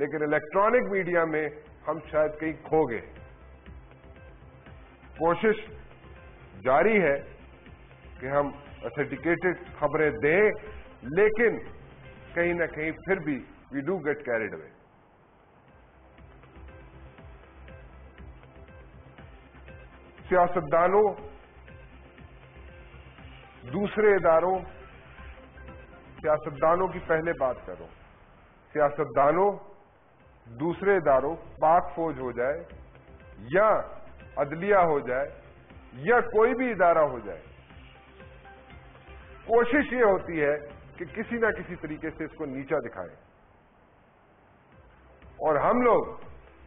لیکن electronic media میں ہم شاید کہیں کھو گئے. کوشش جاری ہے کہ ہم اتھینٹیکیٹڈ خبریں دیں، لیکن کہیں نہ کہیں پھر بھی we do get carried away. سیاستدانوں، دوسرے اداروں، سیاستدانوں کی پہلے بات کروں، سیاستدانوں، دوسرے اداروں، پاک فوج ہو جائے یا عدلیہ ہو جائے یا کوئی بھی ادارہ ہو جائے، کوشش یہ ہوتی ہے کہ کسی نہ کسی طریقے سے اس کو نیچا دکھائیں. اور ہم لوگ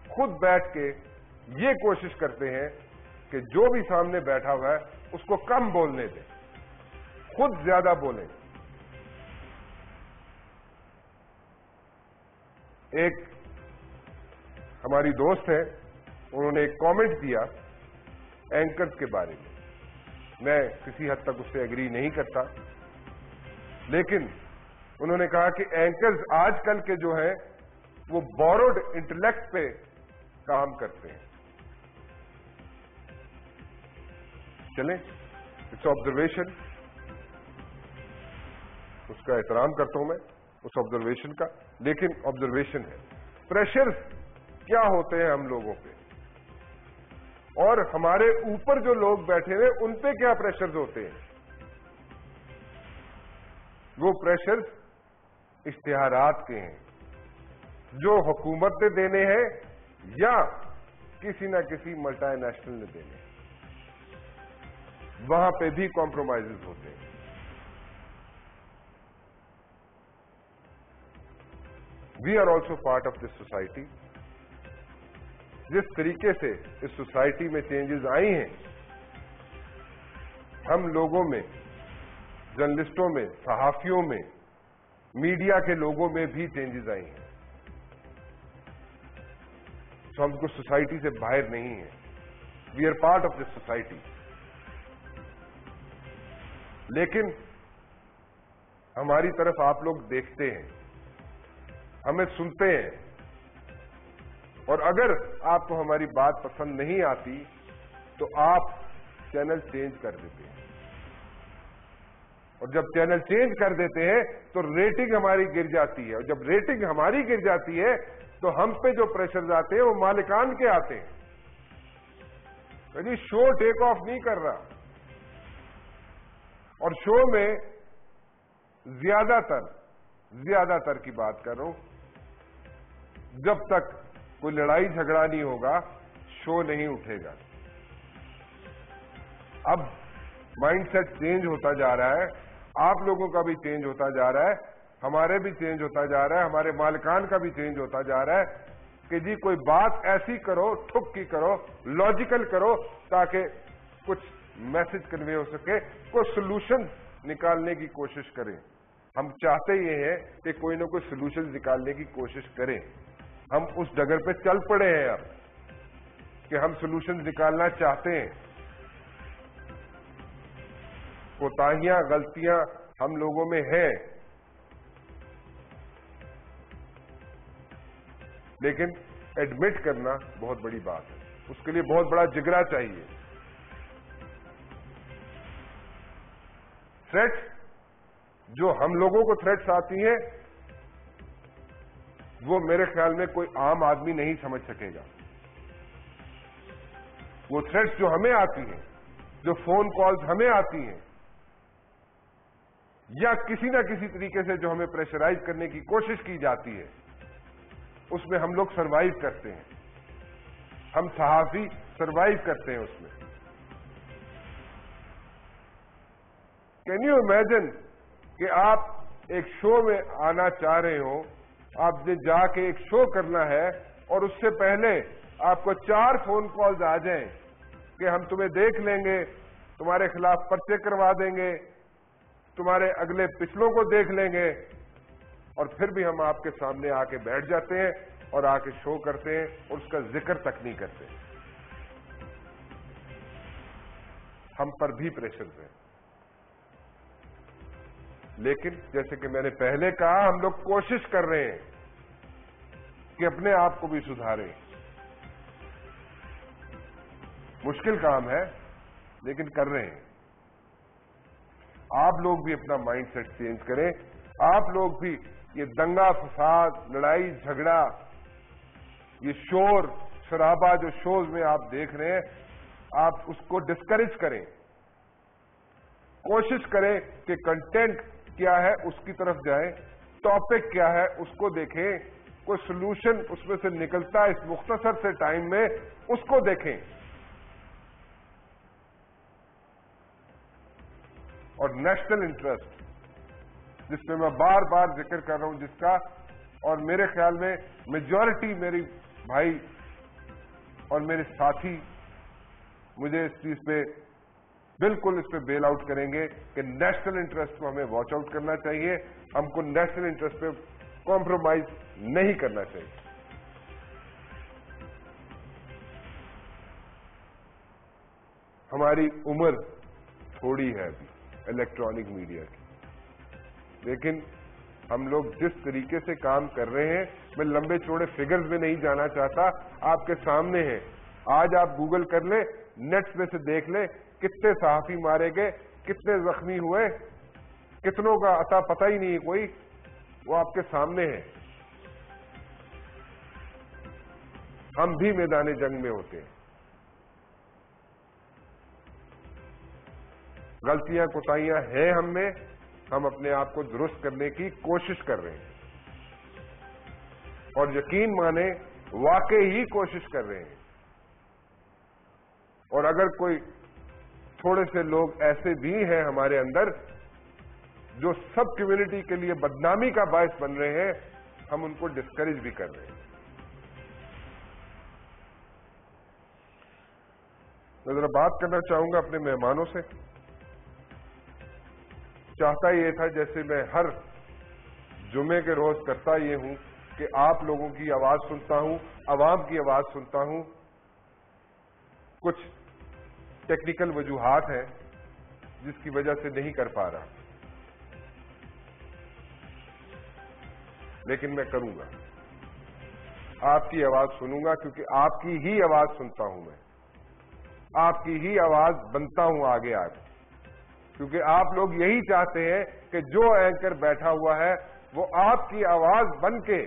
خود بیٹھ کے یہ کوشش کرتے ہیں کہ جو بھی سامنے بیٹھا ہوا ہے اس کو کم بولنے دیں، خود زیادہ بولیں. ایک ہماری دوست ہے، انہوں نے ایک کامنٹ دیا اینکرز کے بارے میں. میں کسی حد تک اس سے ایگری نہیں کرتا، لیکن انہوں نے کہا کہ اینکرز آج کل کے جو ہیں وہ بوروڈ انٹلیکٹ پہ کام کرتے ہیں. چلیں، اٹس آبزرویشن، اس کا احترام کرتا ہوں میں اس آبزرویشن کا، لیکن آبزرویشن ہے. پریشرز کیا ہوتے ہیں ہم لوگوں پہ، اور ہمارے اوپر جو لوگ بیٹھے ہیں ان پہ کیا پریشرز ہوتے ہیں. وہ پریشرز اشتہارات کے ہیں جو حکومت نے دینے ہیں یا کسی نہ کسی ملٹی نیشنل نے دینے ہیں. وہاں پہ بھی کمپرومائزز ہوتے ہیں. We are also part of this society. جس طریقے سے اس سوسائٹی میں چینجز آئی ہیں، ہم لوگوں میں، جرنلسٹوں میں، صحافیوں میں، میڈیا کے لوگوں میں بھی چینجز آئی ہیں. تو ہم کو سوسائٹی سے باہر نہیں ہیں. We are part of this society. لیکن ہماری طرف آپ لوگ دیکھتے ہیں، ہمیں سنتے ہیں، اور اگر آپ کو ہماری بات پسند نہیں آتی تو آپ چینل چینج کر دیتے ہیں. اور جب چینل چینج کر دیتے ہیں تو ریٹنگ ہماری گر جاتی ہے، اور جب ریٹنگ ہماری گر جاتی ہے تو ہم پہ جو پریشرز آتے ہیں وہ مالکان کے آتے ہیں. یعنی شو ٹیک آف نہیں کر رہا، اور شو میں زیادہ تر کی بات کر رہا ہوں، جب تک کوئی لڑائی جھگڑا نہیں ہوگا شو نہیں اٹھے گا. اب مائنڈ سیٹ چینج ہوتا جا رہا ہے، آپ لوگوں کا بھی چینج ہوتا جا رہا ہے، ہمارے بھی چینج ہوتا جا رہا ہے، ہمارے مالکان کا بھی چینج ہوتا جا رہا ہے کہ جی کوئی بات ایسی کرو، ٹھک کی کرو، لاجیکل کرو، تاکہ کچھ میسج کنوے ہو سکے، کوئی سولوشن نکالنے کی کوشش کریں. ہم چاہتے یہ ہیں کہ کوئی نہ کوئی سولوشن نکالنے کی کوشش کریں. ہم اس ڈگر پہ چل پڑے ہیں اب کہ ہم سولوشن نکالنا چاہتے ہیں. کوتاہیاں، غلطیاں ہم لوگوں میں ہیں، لیکن ایڈمٹ کرنا بہت بڑی بات ہے. اس کے لیے بہت بڑا جگرا چاہیے. تھریٹس جو ہم لوگوں کو تھریٹس آتی ہیں وہ میرے خیال میں کوئی عام آدمی نہیں سمجھ سکے گا. وہ تھریٹس جو ہمیں آتی ہیں، جو فون کالز ہمیں آتی ہیں، یا کسی نہ کسی طریقے سے جو ہمیں پریشرائز کرنے کی کوشش کی جاتی ہے، اس میں ہم لوگ سروائیو کرتے ہیں. ہم صحافی سروائیو کرتے ہیں اس میں. کین یو امیجن کہ آپ ایک شو میں آنا چاہ رہے ہو، آپ نے جا کے ایک شو کرنا ہے، اور اس سے پہلے آپ کو 4 فون کالز آ جائیں کہ ہم تمہیں دیکھ لیں گے، تمہارے خلاف پرچے کروا دیں گے، تمہارے اگلے پچھلوں کو دیکھ لیں گے، اور پھر بھی ہم آپ کے سامنے آ کے بیٹھ جاتے ہیں اور آ کے شو کرتے ہیں اور اس کا ذکر تک نہیں کرتے. ہم پر بھی پریشرز ہیں. لیکن جیسے کہ میں نے پہلے کہا، ہم لوگ کوشش کر رہے ہیں کہ اپنے آپ کو بھی سدھاریں. مشکل کام ہے لیکن کر رہے ہیں. آپ لوگ بھی اپنا مائنڈ سیٹ چینج کریں. آپ لوگ بھی یہ دنگا فساد، لڑائی جھگڑا، یہ شور شرابہ جو شوز میں آپ دیکھ رہے ہیں، آپ اس کو ڈسکریج کریں. کوشش کریں کہ کنٹینٹ کیا ہے اس کی طرف جائیں، ٹاپک کیا ہے اس کو دیکھیں، کوئی سلوشن اس میں سے نکلتا ہے اس مختصر سے ٹائم میں، اس کو دیکھیں. اور نیشنل انٹرسٹ جس پہ میں بار بار ذکر کر رہا ہوں، جس کا اور میرے خیال میں میجورٹی میری بھائی اور میرے ساتھی مجھے اس چیز پہ بالکل اس پہ بیل آؤٹ کریں گے کہ نیشنل انٹرسٹ کو ہمیں واچ آؤٹ کرنا چاہیے. ہم کو نیشنل انٹرسٹ پہ کمپرومائز نہیں کرنا چاہیے. ہماری عمر تھوڑی ہے ابھی الیکٹرانک میڈیا کی، لیکن ہم لوگ جس طریقے سے کام کر رہے ہیں، میں لمبے چوڑے فگرز میں نہیں جانا چاہتا، آپ کے سامنے ہیں. آج آپ گوگل کر لیں، نیٹ میں سے دیکھ لیں کتنے صحافی مارے گئے، کتنے زخمی ہوئے، کتنوں کا عطا پتہ ہی نہیں کوئی، وہ آپ کے سامنے ہے. ہم بھی میدان جنگ میں ہوتے ہیں. غلطیاں کوتاہیاں ہیں ہم میں، ہم اپنے آپ کو درست کرنے کی کوشش کر رہے ہیں، اور یقین مانیں واقعی ہی کوشش کر رہے ہیں. اور اگر کوئی تھوڑے سے لوگ ایسے بھی ہیں ہمارے اندر جو سب کمیونٹی کے لیے بدنامی کا باعث بن رہے ہیں، ہم ان کو ڈسکریج بھی کر رہے ہیں. میں ذرا بات کرنا چاہوں گا اپنے مہمانوں سے. چاہتا یہ تھا جیسے میں ہر جمعے کے روز کرتا یہ ہوں کہ آپ لوگوں کی آواز سنتا ہوں، عوام کی آواز سنتا ہوں. کچھ ٹیکنیکل وجوہات ہیں جس کی وجہ سے نہیں کر پا رہا، لیکن میں کروں گا. آپ کی آواز سنوں گا کیونکہ آپ کی ہی آواز سنتا ہوں میں، آپ کی ہی آواز بنتا ہوں آگے آگے، کیونکہ آپ لوگ یہی چاہتے ہیں کہ جو اینکر بیٹھا ہوا ہے وہ آپ کی آواز بن کے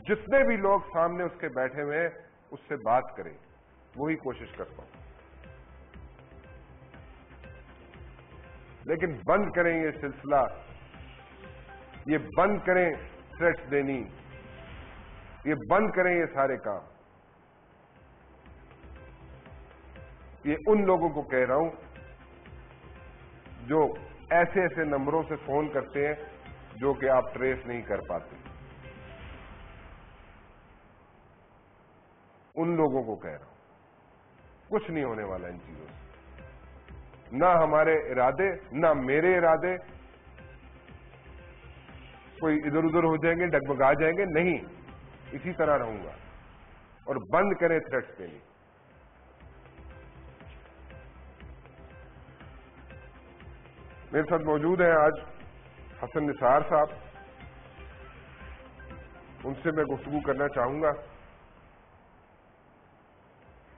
جتنے بھی لوگ سامنے اس کے بیٹھے ہوئے ہیں اس سے بات کریں. وہی کوشش کرتا ہوں. لیکن بند کریں یہ سلسلہ، یہ بند کریں تھریٹس دینی، یہ بند کریں یہ سارے کام. یہ ان لوگوں کو کہہ رہا ہوں جو ایسے ایسے نمبروں سے فون کرتے ہیں جو کہ آپ ٹریس نہیں کر پاتے. ان لوگوں کو کہہ رہا ہوں کچھ نہیں ہونے والا ان چیزوں سے. نہ ہمارے ارادے، نہ میرے ارادے کوئی ادھر ادھر ہو جائیں گے، ڈگمگا جائیں گے، نہیں. اسی طرح رہوں گا. اور بند کریں تھریٹس کے لیے. میرے ساتھ موجود ہیں آج حسن نثار صاحب. ان سے میں گفتگو کرنا چاہوں گا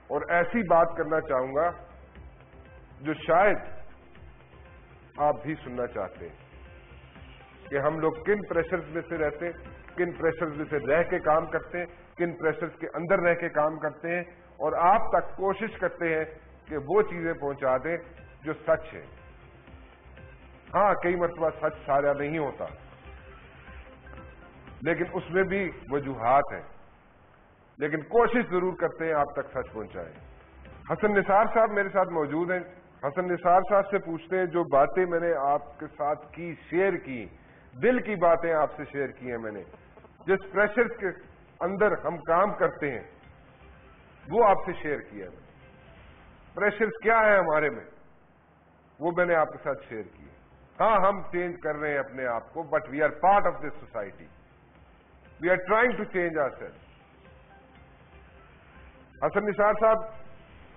اور ایسی بات کرنا چاہوں گا جو شاید آپ بھی سننا چاہتے ہیں کہ ہم لوگ کن پریشرز میں سے رہتے ہیں، کن پریشرز میں سے رہ کے کام کرتے ہیں، کن پریشرز کے اندر رہ کے کام کرتے ہیں، اور آپ تک کوشش کرتے ہیں کہ وہ چیزیں پہنچا دیں جو سچ ہے. ہاں کئی مرتبہ سچ سارا نہیں ہوتا، لیکن اس میں بھی وجوہات ہیں، لیکن کوشش ضرور کرتے ہیں آپ تک سچ پہنچائیں. حسن نثار صاحب میرے ساتھ موجود ہیں. حسن نثار صاحب سے پوچھتے ہیں جو باتیں میں نے آپ کے ساتھ کی، شیئر کی، دل کی باتیں آپ سے شیئر کی ہیں میں نے، جس پریشر کے اندر ہم کام کرتے ہیں وہ آپ سے شیئر کیا ہے. پریشر کیا ہے ہمارے میں وہ میں نے آپ کے ساتھ شیئر کی. ہاں ہم چینج کر رہے ہیں اپنے آپ کو، but we are part of this society. We are trying to change our self. Hassan Nisar sahib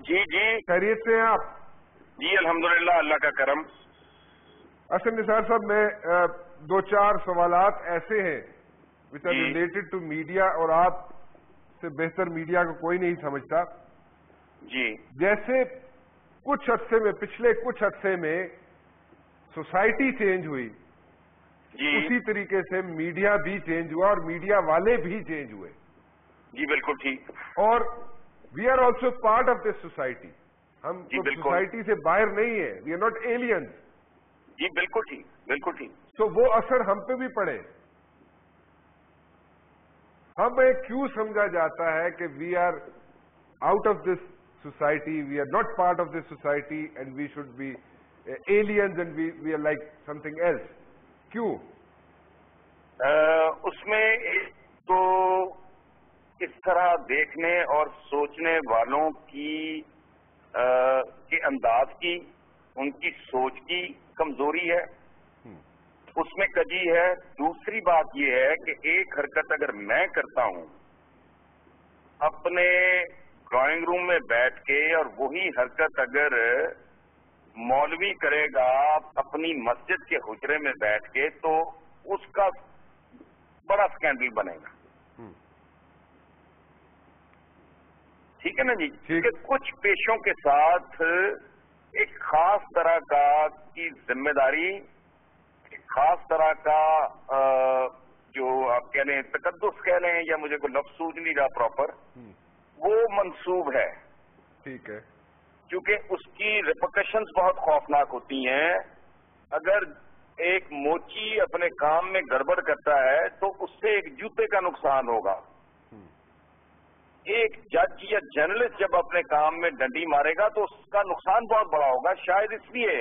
ji خیریت سے ہیں آپ؟ جی الحمدللہ، اللہ کا کرم. حسن نثار صاحب میں دو چار سوالات ایسے ہیں which are related to media, اور آپ سے بہتر میڈیا کو کوئی نہیں سمجھتا. جی. جیسے کچھ عرصے میں، پچھلے کچھ عرصے میں سوسائٹی چینج ہوئی، جی. اسی طریقے سے میڈیا بھی چینج ہوا اور میڈیا والے بھی چینج ہوئے. جی بالکل ٹھیک. اور we are also part of this society. ہم سوسائٹی سے باہر نہیں ہیں. We are not aliens. جی بالکل ٹھیک، بالکل ٹھیک. تو وہ اثر ہم پہ بھی پڑے. ہمیں کیوں سمجھا جاتا ہے کہ we are out of this society, we are not part of this society and we should be aliens and we are like something else. کیوں؟ اس میں تو اس طرح دیکھنے اور سوچنے والوں کے انداز کی، ان کی سوچ کی کمزوری ہے، اس میں کجی ہے. دوسری بات یہ ہے کہ ایک حرکت اگر میں کرتا ہوں اپنے ڈرائنگ روم میں بیٹھ کے، اور وہی حرکت اگر مولوی کرے گا اپنی مسجد کے حجرے میں بیٹھ کے، تو اس کا بڑا سکینڈل بنے گا. ٹھیک ہے نا جی. کیونکہ کچھ پیشوں کے ساتھ ایک خاص طرح کی ذمہ داری، ایک خاص طرح کا جو آپ کہہ لیں تقدس کہہ لیں، یا مجھے کوئی لفظ سوچ نہیں رہا پراپر، وہ منسوب ہے. ٹھیک ہے. کیونکہ اس کی ریپرکشنز بہت خوفناک ہوتی ہیں. اگر ایک موچی اپنے کام میں گڑبڑ کرتا ہے تو اس سے ایک جوتے کا نقصان ہوگا. ایک جج یا جرنلسٹ جب اپنے کام میں ڈنڈی مارے گا تو اس کا نقصان بہت بڑا ہوگا. شاید اس لیے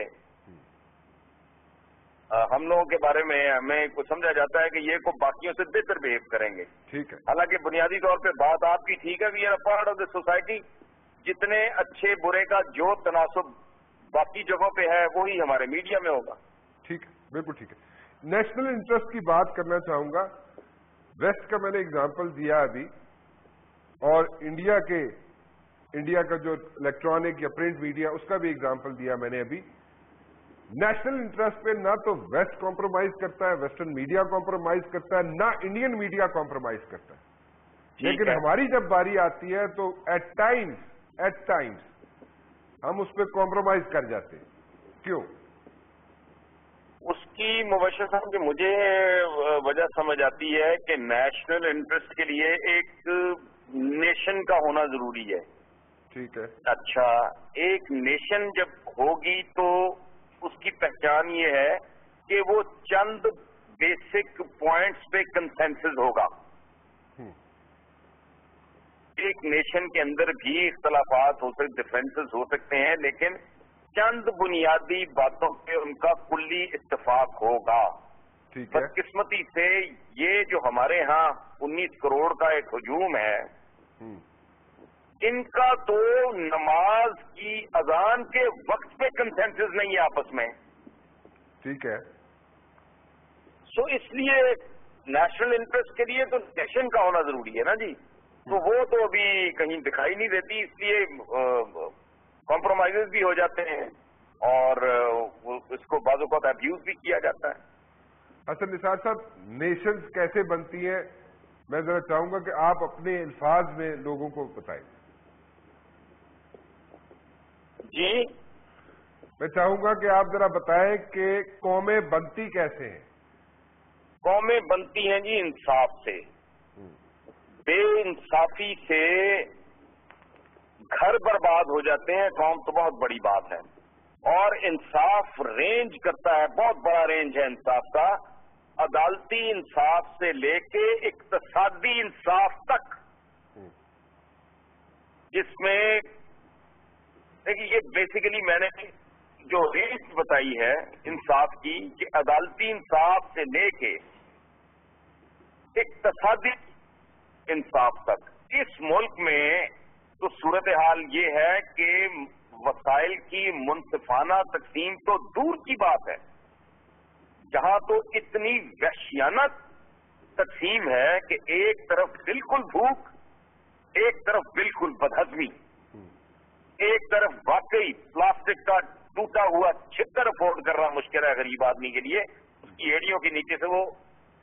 ہم لوگوں کے بارے میں ہمیں کو سمجھا جاتا ہے کہ یہ کو باقیوں سے بہتر بہیو کریں گے. ٹھیک ہے. حالانکہ بنیادی طور پہ بات آپ کی ٹھیک ہے. We are part of the society. جتنے اچھے برے کا جو تناسب باقی جگہوں پہ ہے وہی ہمارے میڈیا میں ہوگا. ٹھیک ہے، بالکل ٹھیک ہے. نیشنل انٹرسٹ کی بات کرنا چاہوں گا. ویسٹ کا میں نے اگزامپل دیا ابھی، اور انڈیا کا جو الیکٹرانک یا پرنٹ میڈیا، اس کا بھی اگزامپل دیا میں نے ابھی. نیشنل انٹرسٹ پہ نہ تو ویسٹ کمپرومائز کرتا ہے، ویسٹرن میڈیا کمپرومائز کرتا ہے، نہ انڈین میڈیا کمپرومائز کرتا ہے. لیکن ہماری جب باری آتی ہے تو ایٹ ٹائمز ہم اس پہ کمپرومائز کر جاتے ہیں. کیوں؟ اس کی مبشر صاحب کہ مجھے وجہ سمجھ آتی ہے کہ نیشنل انٹرسٹ کے لیے ایک نیشن کا ہونا ضروری ہے. ٹھیک ہے. اچھا، ایک نیشن جب ہوگی تو اس کی پہچان یہ ہے کہ وہ چند بیسک پوائنٹس پہ کنسنسس ہوگا. ایک نیشن کے اندر بھی اختلافات ہو سکتے، ڈفرینسز ہو سکتے ہیں، لیکن چند بنیادی باتوں پہ ان کا کلی اتفاق ہوگا. بدقسمتی سے یہ جو ہمارے ہاں 19 کروڑ کا ایک ہجوم ہے، ان کا تو نماز کی اذان کے وقت پہ کنسنسس نہیں ہے آپس میں. ٹھیک ہے. سو اس لیے نیشنل انٹرسٹ کے لیے تو نیشن کا ہونا ضروری ہے نا جی. تو وہ تو ابھی کہیں دکھائی نہیں دیتی، اس لیے کمپرومائز بھی ہو جاتے ہیں اور اس کو بعض اوقات ابیوز بھی کیا جاتا ہے. اصل نثار صاحب، نیشنز کیسے بنتی ہیں میں ذرا چاہوں گا کہ آپ اپنے الفاظ میں لوگوں کو بتائیں. جی میں چاہوں گا کہ آپ ذرا بتائیں کہ قومیں بنتی کیسے ہیں. قومیں بنتی ہیں جی انصاف سے. بے انصافی سے گھر برباد ہو جاتے ہیں. قوم تو بہت بڑی بات ہے، اور انصاف رینج کرتا ہے، بہت بڑا رینج ہے انصاف کا. عدالتی انصاف سے لے کے اقتصادی انصاف تک، جس میں دیکھیے یہ بیسیکلی میں نے جو رینج بتائی ہے انصاف کی کہ عدالتی انصاف سے لے کے اقتصادی انصاف تک. اس ملک میں تو صورتحال یہ ہے کہ وسائل کی منصفانہ تقسیم تو دور کی بات ہے، جہاں تو اتنی وحشیانہ تقسیم ہے کہ ایک طرف بالکل بھوک، ایک طرف بالکل بدہضمی، ایک طرف واقعی پلاسٹک کا ٹوٹا ہوا چھتر افورڈ کرنا مشکل ہے غریب آدمی کے لیے. اس کی ایڑیوں کے نیچے سے وہ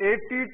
80